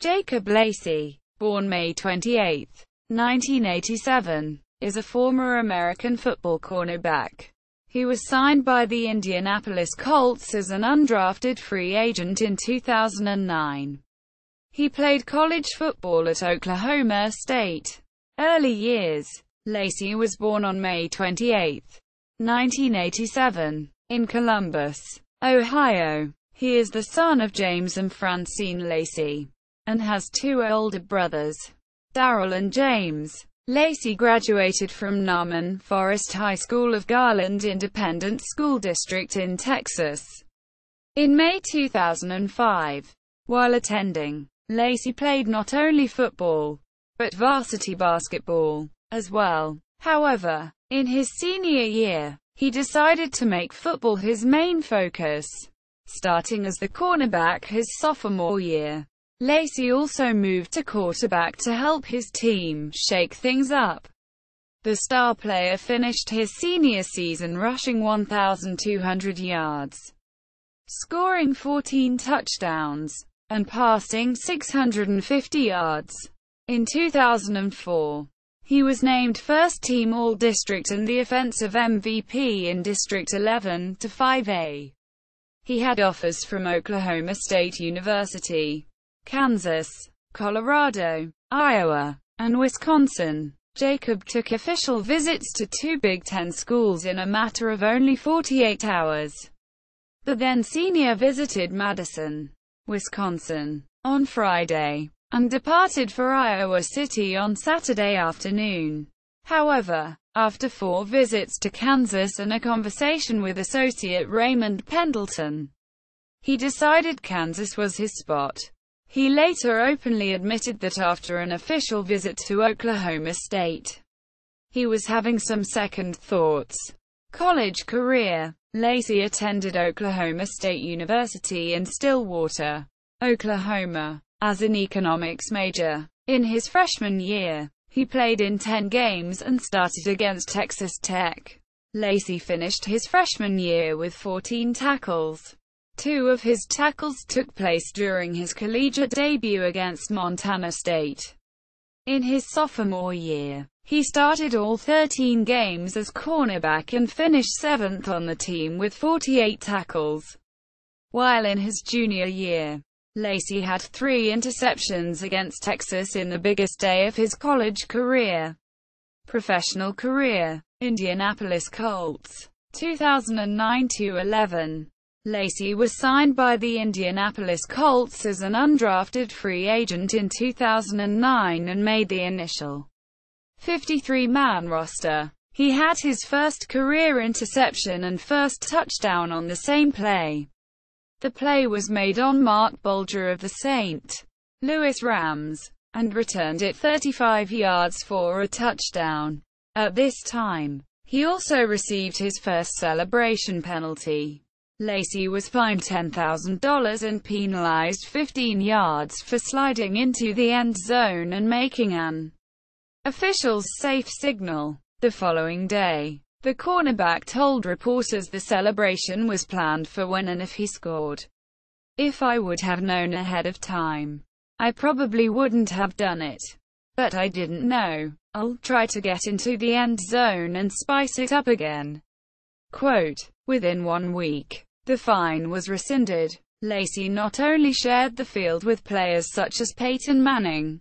Jacob Lacey, born May 28, 1987, is a former American football cornerback. He was signed by the Indianapolis Colts as an undrafted free agent in 2009. He played college football at Oklahoma State. Early years. Lacey was born on May 28, 1987, in Columbus, Ohio. He is the son of James and Francine Lacey, and has two older brothers, Darrell and James. Lacey graduated from Naaman Forest High School of Garland Independent School District in Texas in May 2005. While attending, Lacey played not only football, but varsity basketball as well. However, in his senior year, he decided to make football his main focus, starting as the cornerback his sophomore year. Lacey also moved to quarterback to help his team shake things up. The star player finished his senior season rushing 1,200 yards, scoring 14 touchdowns, and passing 650 yards. In 2004, he was named first-team All-District and the offensive MVP in District 11 to 5A. He had offers from Oklahoma State University, Kansas, Colorado, Iowa, and Wisconsin. Jacob took official visits to two Big Ten schools in a matter of only 48 hours. The then-senior visited Madison, Wisconsin, on Friday, and departed for Iowa City on Saturday afternoon. However, after 4 visits to Kansas and a conversation with associate Raymond Pendleton, he decided Kansas was his spot. He later openly admitted that after an official visit to Oklahoma State, he was having some second thoughts. College career. Lacey attended Oklahoma State University in Stillwater, Oklahoma, as an economics major. In his freshman year, he played in 10 games and started against Texas Tech. Lacey finished his freshman year with 14 tackles. 2 of his tackles took place during his collegiate debut against Montana State. In his sophomore year, he started all 13 games as cornerback and finished 7th on the team with 48 tackles. While in his junior year, Lacey had 3 interceptions against Texas in the biggest day of his college career. Professional career. Indianapolis Colts, 2009-11. Lacey was signed by the Indianapolis Colts as an undrafted free agent in 2009 and made the initial 53-man roster. He had his first career interception and first touchdown on the same play. The play was made on Mark Bulger of the St. Louis Rams, and returned it 35 yards for a touchdown. At this time, he also received his first celebration penalty. Lacey was fined $10,000 and penalized 15 yards for sliding into the end zone and making an official's safe signal. The following day, the cornerback told reporters the celebration was planned for when and if he scored. "If I would have known ahead of time, I probably wouldn't have done it. But I didn't know. I'll try to get into the end zone and spice it up again." Quote, within 1 week, the fine was rescinded. Lacey not only shared the field with players such as Peyton Manning,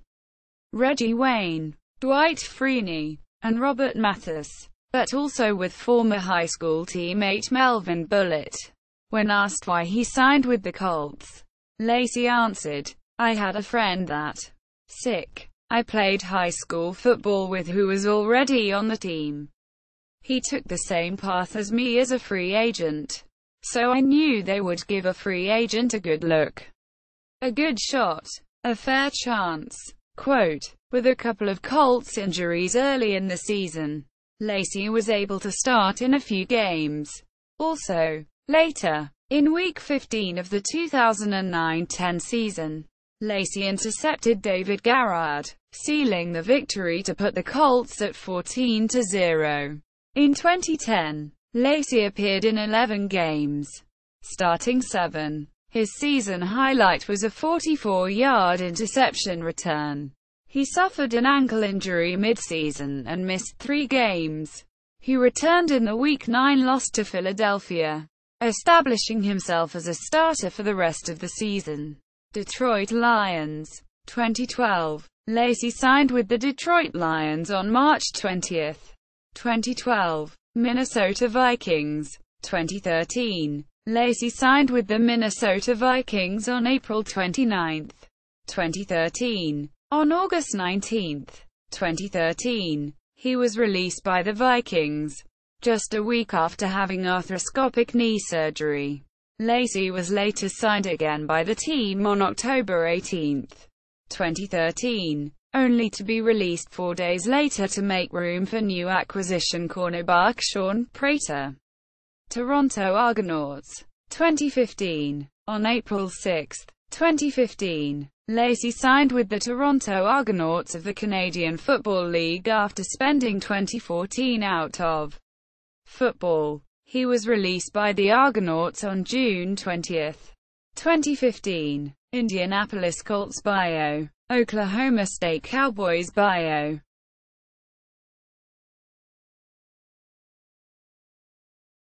Reggie Wayne, Dwight Freeney, and Robert Mathis, but also with former high school teammate Melvin Bullitt. When asked why he signed with the Colts, Lacey answered, "I had a friend that sick I played high school football with who was already on the team. He took the same path as me as a free agent. So I knew they would give a free agent a good look, a good shot, a fair chance." Quote, with a couple of Colts injuries early in the season, Lacey was able to start in a few games. Also, later, in Week 15 of the 2009-10 season, Lacey intercepted David Garrard, sealing the victory to put the Colts at 14-0. In 2010, Lacey appeared in 11 games, starting 7, His season highlight was a 44-yard interception return. He suffered an ankle injury mid-season and missed 3 games. He returned in the Week 9 loss to Philadelphia, establishing himself as a starter for the rest of the season. Detroit Lions. 2012. Lacey signed with the Detroit Lions on March 20. 2012. Minnesota Vikings. 2013. Lacey signed with the Minnesota Vikings on April 29. 2013. On August 19, 2013, he was released by the Vikings, just a week after having arthroscopic knee surgery. Lacey was later signed again by the team on October 18, 2013, only to be released 4 days later to make room for new acquisition cornerback Sean Prater. Toronto Argonauts. 2015. On April 6, 2015, Lacey signed with the Toronto Argonauts of the Canadian Football League after spending 2014 out of football. He was released by the Argonauts on June 20, 2015. Indianapolis Colts bio. Oklahoma State Cowboys bio.